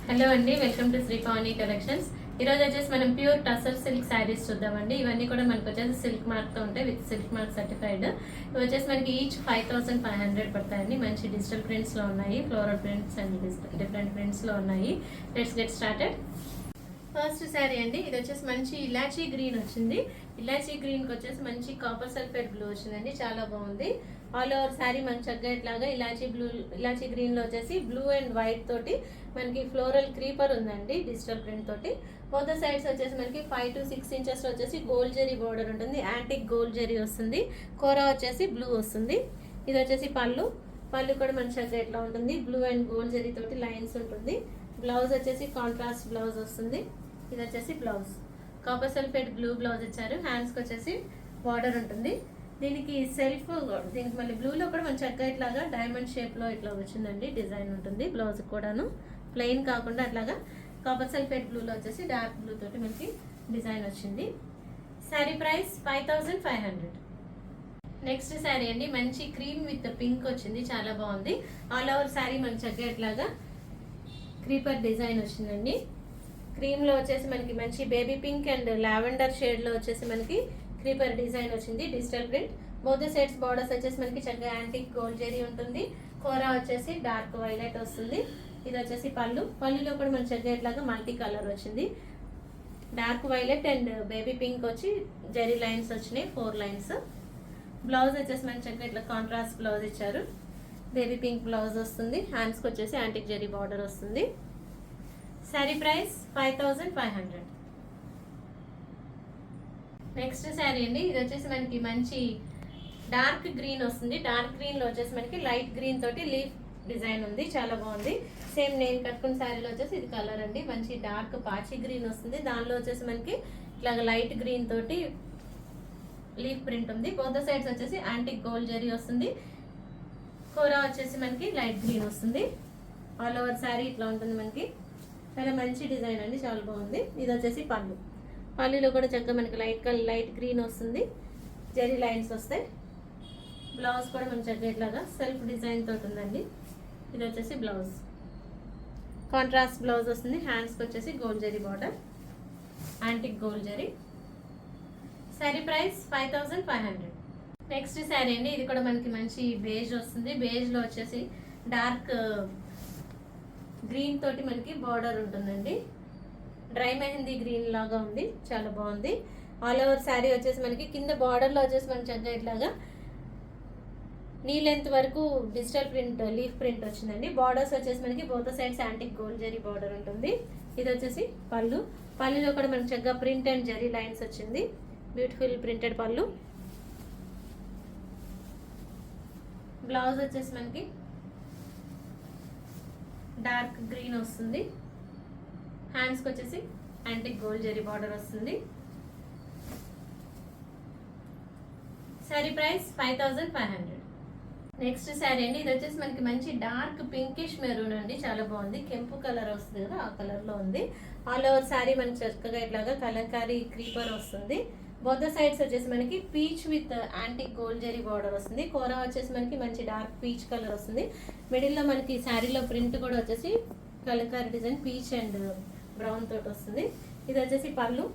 Hello అండి, welcome to Shri పవని collections. ఈరోజు వచ్చేసి మనం ప్యూర్ టసర్ సిల్క్ శారీస్ చూద్దామండి. ఇవన్నీ కూడా మనకు వచ్చేసి సిల్క్ మార్క్తో ఉంటాయి, విత్ సిల్క్ మార్క్ సర్టిఫైడ్. ఇవి వచ్చేసి మనకి ఈచ్ 5500 పడతాయండి. మంచి డిజిటల్ ప్రింట్స్లో ఉన్నాయి, ఫ్లోరల్ ప్రింట్స్ అండ్ డిఫరెంట్ ప్రింట్స్లో ఉన్నాయి. Let's get started. First sari అండి, ఇది వచ్చేసి మంచి ఇలాచీ గ్రీన్ వచ్చింది. ఇలాచీ గ్రీన్కి వచ్చేసి మంచి కాపర్ సల్ఫేట్ బ్లూ వచ్చిందండి, చాలా బాగుంది. ఆల్ ఓవర్ శారీ మనకి చక్కగా ఇట్లాగా ఇలాచీ గ్రీన్లో వచ్చేసి బ్లూ అండ్ వైట్ తోటి మనకి ఫ్లోరల్ క్రీపర్ ఉందండి, డిజిటల్ ప్రింట్ తోటి. బోత్ సైడ్స్ వచ్చేసి మనకి 5 to 6 ఇంచెస్ వచ్చేసి గోల్డ్ జెరీ బోర్డర్ ఉంటుంది, యాంటిక్ గోల్డ్ జెరీ వస్తుంది. కోరా వచ్చేసి బ్లూ వస్తుంది. ఇది వచ్చేసి పళ్ళు కూడా మనకి చక్కగా ఎట్లా ఉంటుంది, బ్లూ అండ్ గోల్డ్ జెరీ తోటి లైన్స్ ఉంటుంది. బ్లౌజ్ వచ్చేసి కాంట్రాస్ట్ బ్లౌజ్ వస్తుంది. ఇది వచ్చేసి blouse copper sulphate blue blouse ఇచ్చారు. హ్యాండ్స్కి వచ్చేసి బార్డర్ ఉంటుంది. దీనికి దీనికి మళ్ళీ బ్లూలో కూడా మన చక్కగా ఇట్లాగా డైమండ్ షేప్లో ఇట్లా వచ్చిందండి, డిజైన్ ఉంటుంది. బ్లౌజ్ కూడాను ప్లెయిన్ కాకుండా అట్లాగా కాపర్ సల్ఫేట్ బ్లూలో వచ్చేసి డార్క్ బ్లూ తోటి మనకి డిజైన్ వచ్చింది. శారీ ప్రైస్ 5500. నెక్స్ట్ శారీ అండి, మంచి క్రీమ్ విత్ పింక్ వచ్చింది, చాలా బాగుంది. ఆల్ ఓవర్ శారీ మనకి చక్కగా ఇట్లాగా క్రీపర్ డిజైన్ వచ్చిందండి. క్రీమ్లో వచ్చేసి మనకి మంచి బేబీ పింక్ అండ్ లావెండర్ షేడ్లో వచ్చేసి మనకి క్రీపర్ డిజైన్ వచ్చింది, digital print. Both sides borders వచ్చేసి మనకి చక్కగా యాంటిక్ గోల్డ్ జెరీ ఉంటుంది. కోరా వచ్చేసి డార్క్ వైలెట్ వస్తుంది. ఇది వచ్చేసి పళ్ళులో కూడా మన చక్కగా ఇట్లాగా మల్టీ కలర్ వచ్చింది. Dark violet and baby pink వచ్చి జెరీ లైన్స్ వచ్చినాయి, 4 లైన్స్. బ్లౌజ్ వచ్చేసి మన చక్కగా ఇట్లా కాంట్రాస్ట్ బ్లౌజ్ ఇచ్చారు. బేబీ పింక్ బ్లౌజ్ వస్తుంది. హ్యాండ్స్కి వచ్చేసి యాంటిక్ జెరీ బార్డర్ వస్తుంది. శారీ ప్రైస్ 5500. నెక్స్ట్ శారీ అండి, ఇది వచ్చేసి మనకి మంచి డార్క్ గ్రీన్ వస్తుంది. డార్క్ గ్రీన్లో వచ్చేసి మనకి లైట్ గ్రీన్ తోటి లీఫ్ డిజైన్ ఉంది, చాలా బాగుంది. సేమ్ నేను కట్టుకున్న శారీలో వచ్చేసి ఇది కలర్ అండి, మంచి డార్క్ పాచి గ్రీన్ వస్తుంది. దానిలో వచ్చేసి మనకి ఇట్లాగ లైట్ గ్రీన్ తోటి లీఫ్ ప్రింట్ ఉంది. బోత్ సైడ్స్ వచ్చేసి యాంటిక్ గోల్డ్ జెరీ వస్తుంది. కోరా వచ్చేసి మనకి లైట్ గ్రీన్ వస్తుంది. ఆల్ ఓవర్ శారీ ఇట్లా ఉంటుంది మనకి, చాలా మంచి డిజైన్ అండి, చాలా బాగుంది. ఇది వచ్చేసి పళ్ళులో కూడా చక్కగా మనకి లైట్ గ్రీన్ వస్తుంది, జెరీ లైన్స్ వస్తాయి. బ్లౌజ్ కూడా మనకి చక్కగా ఇట్లాగా సెల్ఫ్ డిజైన్ తోటి ఉందండి. ఇది వచ్చేసి బ్లౌజ్ కాంట్రాస్ట్ బ్లౌజ్ వస్తుంది. హ్యాండ్స్కి వచ్చేసి gold zari border, antique gold zari. Sari price 5500. Next sari అండి, ఇది కూడా మనకి మంచి బేజ్ వస్తుంది. బేజ్లో వచ్చేసి డార్క్ గ్రీన్ తోటి మనకి బార్డర్ ఉంటుందండి. డ్రై మెహందీ గ్రీన్ లాగా ఉంది, చాలా బాగుంది. ఆల్ ఓవర్ శారీ వచ్చేసి మనకి కింద బార్డర్లో వచ్చేసి మనకి చక్కగా ఇట్లాగా నీ లెంత్ వరకు డిజిటల్ ప్రింట్ లీఫ్ ప్రింట్ వచ్చిందండి. బార్డర్స్ వచ్చేసి మనకి both sides antique gold zari border ఉంటుంది. ఇది వచ్చేసి పళ్ళులో కూడా మనకి చక్కగా ప్రింట్ అండ్ జెరీ లైన్స్ వచ్చింది, బ్యూటిఫుల్ ప్రింటెడ్ పళ్ళు. బ్లౌజ్ వచ్చేసి మనకి డార్క్ గ్రీన్ వస్తుంది. హ్యాండ్స్కి వచ్చేసి యాంటిక్ గోల్డ్ జెరీ బార్డర్ వస్తుంది. శారీ ప్రైస్ 5500. నెక్స్ట్ శారీ అండి, ఇది వచ్చేసి మనకి మంచి డార్క్ పింకిష్ మెరూన్ అండి, చాలా బాగుంది. కెంపు కలర్ వస్తుంది కదా, ఆ కలర్లో ఉంది. ఆల్ ఓవర్ శారీ మనకి చక్కగా ఇట్లాగా కలంకారీ క్రీపర్ వస్తుంది. బోత్ సైడ్స్ వచ్చేసి మనకి peach with antique gold zari border వస్తుంది. కోరా వచ్చేసి మనకి మంచి డార్క్ పీచ్ కలర్ వస్తుంది. మిడిల్లో మనకి శారీలో ప్రింట్ కూడా వచ్చేసి Kalamkari design peach and brown తోటి వస్తుంది. ఇది వచ్చేసి పళ్ళు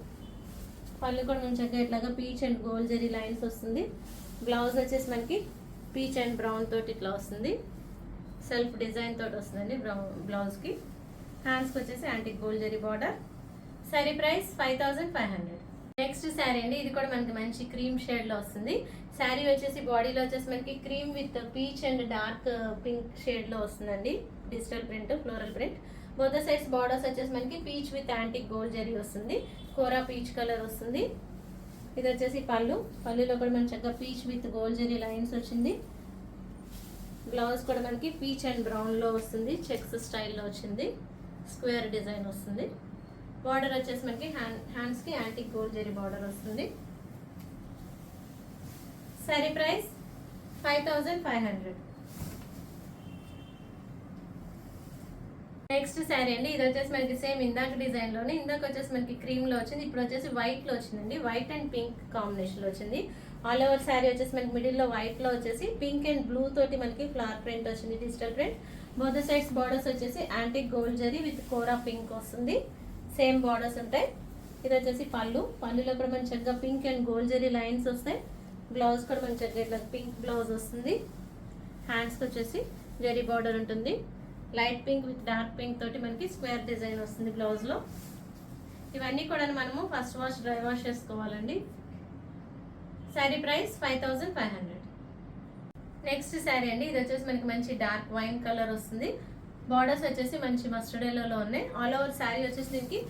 కూడా మనం చక్కగా ఇట్లాగా peach and gold zari lines వస్తుంది. బ్లౌజ్ వచ్చేసి మనకి పీచ్ అండ్ బ్రౌన్ తోటి ఇట్లా వస్తుంది, సెల్ఫ్ డిజైన్ తోటి వస్తుందండి బ్లౌజ్కి. హ్యాండ్స్కి వచ్చేసి antique gold zari border. Sari price 5500. Next sari అండి, ఇది కూడా మనకి మంచి క్రీమ్ షేడ్లో వస్తుంది. శారీ వచ్చేసి బాడీలో వచ్చేసి మనకి cream with peach and dark pink షేడ్లో వస్తుందండి, digital print floral print. Both sides borders వచ్చేసి మనకి peach with antique gold zari వస్తుంది. కోరా పీచ్ కలర్ వస్తుంది. ఇది వచ్చేసి పళ్ళులో కూడా మనకి చక్కగా peach with gold zari lines వచ్చింది. బ్లౌజ్ కూడా మనకి పీచ్ అండ్ బ్రౌన్లో వస్తుంది, చెక్స్ స్టైల్లో వచ్చింది, స్క్వేర్ డిజైన్ వస్తుంది. బార్డర్ వచ్చేసి మనకి హ్యాండ్స్కి యాంటిక్ గోల్డ్ జెరీ బార్డర్ వస్తుంది. శారీ ప్రైస్ 5500. నెక్స్ట్ శారీ అండి, ఇది వచ్చేసి మనకి సేమ్ ఇందాక డిజైన్లోనే, ఇందాక వచ్చేసి మనకి క్రీమ్లో వచ్చింది, ఇప్పుడు వచ్చేసి వైట్లో వచ్చిందండి. వైట్ అండ్ పింక్ కాంబినేషన్లో వచ్చింది. ఆల్ ఓవర్ శారీ వచ్చేసి మనకి మిడిల్లో వైట్లో వచ్చేసి పింక్ అండ్ బ్లూ తోటి మనకి ఫ్లవర్ ప్రింట్ వచ్చింది, digital print. Both sides borders వచ్చేసి antique gold zari with kora pink వస్తుంది, సేమ్ బార్డర్స్ ఉంటాయి. ఇది వచ్చేసి పళ్ళులో కూడా మన చక్కగా pink and gold zari lines వస్తాయి. బ్లౌజ్ కూడా మన చక్కగా ఇట్లా పింక్ బ్లౌజ్ వస్తుంది. హ్యాండ్స్కి వచ్చేసి జరీ బార్డర్ ఉంటుంది. Light pink with dark pink తోటి మనకి స్క్వేర్ డిజైన్ వస్తుంది బ్లౌజ్లో. ఇవన్నీ కూడా మనము ఫస్ట్ వాష్ డ్రై వాష్ చేసుకోవాలండి. శారీ ప్రైస్ 5500. నెక్స్ట్ శారీ అండి, ఇది వచ్చేసి మనకి మంచి డార్క్ వైన్ కలర్ వస్తుంది. బార్డర్స్ వచ్చేసి మంచి మస్టర్డ్ ఎల్లోలో ఉన్నాయి. ఆల్ ఓవర్ శారీ వచ్చేసి దీనికి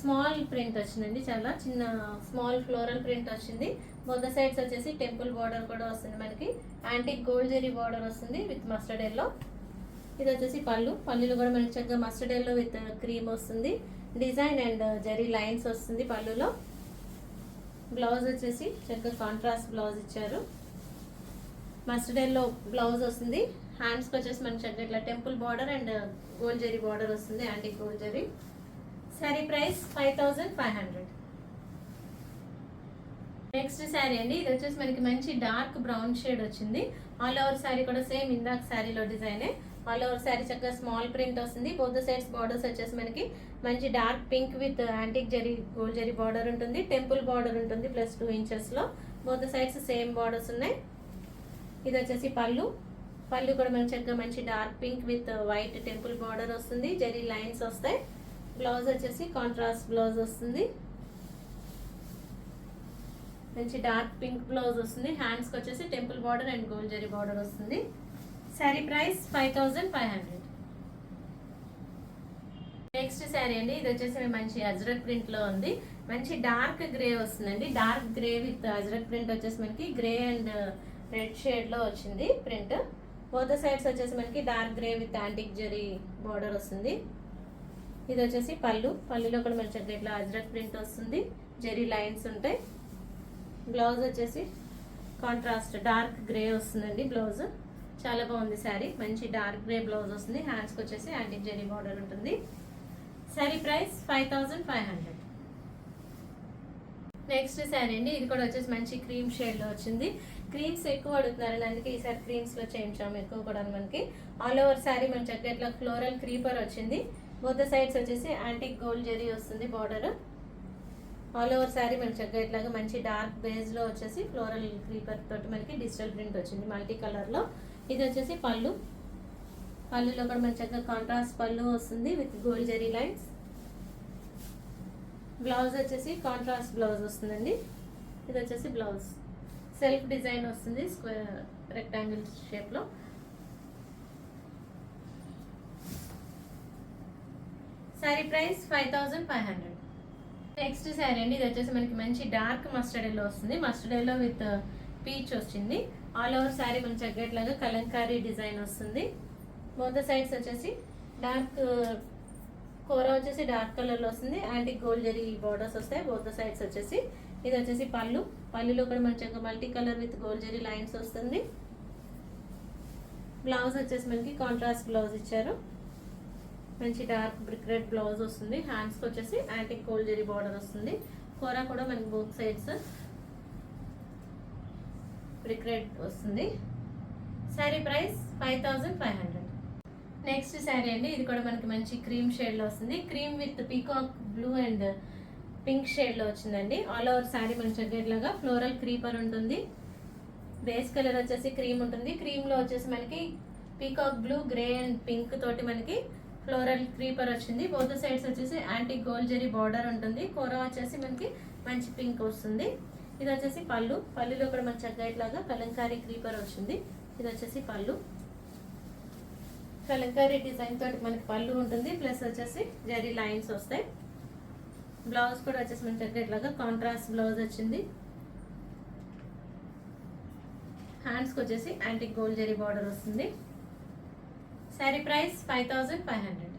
స్మాల్ ప్రింట్ వచ్చిందండి, చాలా చిన్న స్మాల్ ఫ్లోరల్ ప్రింట్ వచ్చింది. బోత్ సైడ్స్ వచ్చేసి టెంపుల్ బార్డర్ కూడా వస్తుంది మనకి. యాంటిక్ గోల్డ్ జరీ బార్డర్ వస్తుంది విత్ మస్టర్డ్ ఎల్లో. ఇది వచ్చేసి పళ్ళులో కూడా మనకి చక్కగా మస్టర్డ్ ఎల్లో విత్ క్రీమ్ వస్తుంది. డిజైన్ అండ్ జరీ లైన్స్ వస్తుంది పళ్ళులో. బ్లౌజ్ వచ్చేసి చక్కగా కాంట్రాస్ట్ బ్లౌజ్ ఇచ్చారు. మస్టర్డ్ ఎల్లో బ్లౌజ్ వస్తుంది. హ్యాండ్స్కి వచ్చేసి మనకి చక్కగా ఇట్లా temple border and gold zari border వస్తుంది, antique gold zari. Sari price 5500. Next sari అండి, ఇది వచ్చేసి మనకి మంచి డార్క్ బ్రౌన్ షేడ్ వచ్చింది. ఆల్ ఓవర్ శారీ కూడా సేమ్ ఇందాక శారీలో డిజైనే. ఆల్ ఓవర్ శారీ చక్కగా స్మాల్ ప్రింట్ వస్తుంది. బోత్ సైడ్స్ బార్డర్స్ వచ్చేసి మనకి మంచి dark pink with antique zari gold zari border ఉంటుంది. టెంపుల్ బార్డర్ ఉంటుంది ప్లస్ 2 ఇంచెస్లో. బోత్ సైడ్స్ సేమ్ బార్డర్స్ ఉన్నాయి. ఇది వచ్చేసి పళ్ళు కూడా మనకి చక్కగా మంచి dark pink with white temple border వస్తుంది, జరీ లైన్స్ వస్తాయి. బ్లౌజ్ వచ్చేసి కాంట్రాస్ట్ బ్లౌజ్ వస్తుంది, మంచి డార్క్ పింక్ బ్లౌజ్ వస్తుంది. హ్యాండ్స్కి వచ్చేసి temple border and gold zari border వస్తుంది. శారీ ప్రైస్ 5500. నెక్స్ట్ శారీ అండి, ఇది వచ్చేసి మంచి అజ్రక్ ప్రింట్ లో ఉంది. మంచి డార్క్ గ్రే వస్తుందండి. Dark grey with Ajrakh print వచ్చేసి మనకి గ్రే అండ్ రెడ్ షేడ్ లో వచ్చింది ప్రింట్. బోత్ సైడ్స్ వచ్చేసి మనకి dark grey with antique zari border వస్తుంది. ఇది వచ్చేసి పళ్ళులో కూడా మంచి ఇట్లా అజ్రక్ ప్రింట్ వస్తుంది, జరీ లైన్స్ ఉంటాయి. బ్లౌజ్ వచ్చేసి కాంట్రాస్ట్ డార్క్ గ్రే వస్తుందండి బ్లౌజ్. చాలా బాగుంది శారీ, మంచి డార్క్ గ్రే బ్లౌజ్ వస్తుంది. హ్యాండ్స్కి వచ్చేసి యాంటిక్ జరీ బార్డర్ ఉంటుంది. శారీ ప్రైస్ 5500. నెక్స్ట్ శారీ అండి, ఇది కూడా వచ్చేసి మంచి క్రీమ్ షేడ్లో వచ్చింది. క్రీమ్స్ ఎక్కువ అడుగుతున్నారండి, అందుకే ఈసారి క్రీమ్స్లో చేయించాము ఎక్కువ కూడా మనకి. ఆల్ ఓవర్ శారీ మన చక్కగా ఇట్లా ఫ్లోరల్ క్రీపర్ వచ్చింది. బోత్ సైడ్స్ వచ్చేసి యాంటిక్ గోల్డ్ జరీ వస్తుంది బార్డర్. ఆల్ ఓవర్ శారీ మనకి చక్కగా ఇట్లాగా మంచి డార్క్ బేస్లో వచ్చేసి ఫ్లోరల్ క్రీపర్ తోటి మనకి డిజిటల్ ప్రింట్ వచ్చింది మల్టీ కలర్లో. ఇది వచ్చేసి పళ్ళులో కూడా మనకి చక్కగా కాంట్రాస్ట్ పళ్ళు వస్తుంది with gold zari lines. Blouse వచ్చేసి కాంట్రాస్ట్ బ్లౌజ్ వస్తుందండి. ఇది వచ్చేసి బ్లౌజ్ సెల్ఫ్ డిజైన్ వస్తుంది స్క్వేర్ రెక్టాంగిల్ షేప్లో. శారీ ప్రైస్ 5500. నెక్స్ట్ శారీ అండి, ఇది వచ్చేసి మనకి మంచి డార్క్ మస్టర్డ్ ఎల్లో వస్తుంది. మస్టర్డ్ ఎల్లో విత్ పీచ్ వచ్చింది. ఆల్ ఓవర్ శారీ మనకి చక్కట్లాగా కలంకారీ డిజైన్ వస్తుంది. బోత్ సైడ్స్ వచ్చేసి డార్క్ కూర వచ్చేసి డార్క్ కలర్లో వస్తుంది. యాంటిక్ గోల్డ్ జరీ బార్డర్స్ వస్తాయి బోత్ సైడ్స్ వచ్చేసి. ఇది వచ్చేసి పళ్ళులో కూడా మంచిగా multi colour with gold zari lines వస్తుంది. బ్లౌజ్ వచ్చేసి మనకి కాంట్రాస్ట్ బ్లౌజ్ ఇచ్చారు, మంచి డార్క్ బ్రిక్ రెడ్ బ్లౌజ్ వస్తుంది. హ్యాండ్స్కి వచ్చేసి యాంటిక్ గోల్డ్ జరీ బార్డర్ వస్తుంది. కూర కూడా మనకి బోత్ సైడ్స్ బ్రిక్ రెడ్ వస్తుంది. శారీ ప్రైస్ 5500. నెక్స్ట్ శారీ అండి, ఇది కూడా మనకి మంచి క్రీమ్ షేడ్లో వస్తుంది. Cream with peacock blue and pink షేడ్లో వచ్చిందండి. ఆల్ ఓవర్ శారీ మనకి చక్కట్లాగా ఫ్లోరల్ క్రీపర్ ఉంటుంది. బేస్ కలర్ వచ్చేసి క్రీమ్ ఉంటుంది. క్రీమ్లో వచ్చేసి మనకి peacock blue, grey and pink తోటి మనకి ఫ్లోరల్ క్రీపర్ వచ్చింది. బోత్ సైడ్స్ వచ్చేసి యాంటిక్ గోల్డ్ జరీ బార్డర్ ఉంటుంది. కూర వచ్చేసి మనకి మంచి పింక్ వస్తుంది. ఇది వచ్చేసి పళ్ళులో కూడా మనకి చక్కట్లాగా కలంకారీ క్రీపర్ వచ్చింది. ఇది వచ్చేసి కలంకారీ డిజైన్ తోటి మనకి పళ్ళు ఉంటుంది, ప్లస్ వచ్చేసి జరీ లైన్స్ వస్తాయి. బ్లౌజ్ కూడా వచ్చేసి మనకి చక్కట్లాగా కాంట్రాస్ట్ బ్లౌజ్ వచ్చింది. హ్యాండ్స్కి వచ్చేసి యాంటిక్ గోల్డ్ జరీ బార్డర్ వస్తుంది. శారీ ప్రైస్ 5500.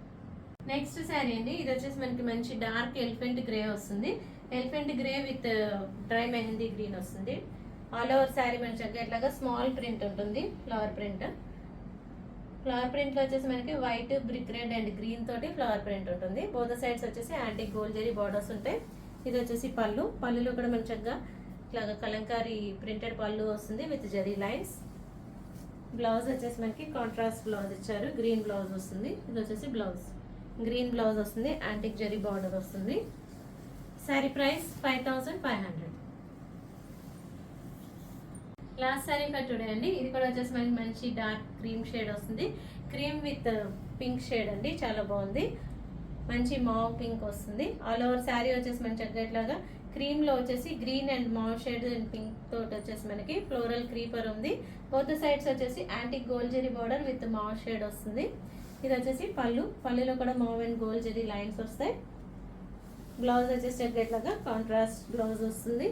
నెక్స్ట్ శారీ అండి, ఇది వచ్చేసి మనకి మంచి డార్క్ ఎలిఫెంట్ గ్రే వస్తుంది. Elephant grey with dry mehndi green వస్తుంది. ఆల్ ఓవర్ శారీ మనకి చక్కట్లాగా స్మాల్ ప్రింట్ ఉంటుంది, ఫ్లవర్ ప్రింట్. ఫ్లవర్ ప్రింట్లో వచ్చేసి మనకి white, brick red and green తోటి ఫ్లవర్ ప్రింట్ ఉంటుంది. బోత్ సైడ్స్ వచ్చేసి యాంటిక్ గోల్డ్ జరీ బార్డర్స్ ఉంటాయి. ఇది వచ్చేసి పళ్ళులో కూడా మనకి చక్కగా ఇట్లాగా కలంకారీ ప్రింటెడ్ పళ్ళు వస్తుంది విత్ జరీ లైన్స్. బ్లౌజ్ వచ్చేసి మనకి కాంట్రాస్ట్ బ్లౌజ్ ఇచ్చారు, గ్రీన్ బ్లౌజ్ వస్తుంది. ఇది వచ్చేసి బ్లౌజ్ గ్రీన్ బ్లౌజ్ వస్తుంది, యాంటిక్ జరీ బార్డర్ వస్తుంది. Sari price 5500. Last sari for today అండి. ఇది కూడా వచ్చేసి మనకి మంచి డార్క్ క్రీమ్ షేడ్ వస్తుంది, క్రీమ్ విత్ పింక్ షేడ్ అండి, చాలా బాగుంది. మంచి మావ్ పింక్ వస్తుంది. ఆల్ ఓవర్ శారీ వచ్చేసి మన చక్కట్లాగా క్రీమ్ లో వచ్చేసి green and mauve shade and pink తోటి వచ్చేసి మనకి ఫ్లోరల్ క్రీపర్ ఉంది. బోత్ సైడ్స్ వచ్చేసి antique gold zari border with mauve shade వస్తుంది. ఇది వచ్చేసి పళ్ళులో కూడా mauve and gold zari lines వస్తాయి. బ్లౌజ్ వచ్చేసి చక్కట్లాగా కాంట్రాస్ట్ బ్లౌజ్ వస్తుంది.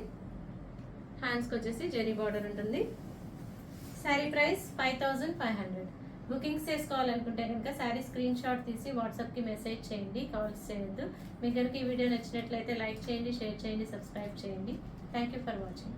హ్యాండ్స్కి వచ్చేసి జరీ బార్డర్ ఉంటుంది. శారీ ప్రైస్ 5500. బుకింగ్స్ చేసుకోవాలనుకుంటే కనుక శారీ స్క్రీన్ షాట్ తీసి వాట్సాప్కి మెసేజ్ చేయండి, కాల్స్ చేయొద్దు. మీ దగ్గరికి ఈ వీడియో నచ్చినట్లయితే లైక్ చేయండి, షేర్ చేయండి, సబ్స్క్రైబ్ చేయండి. Thank you for watching.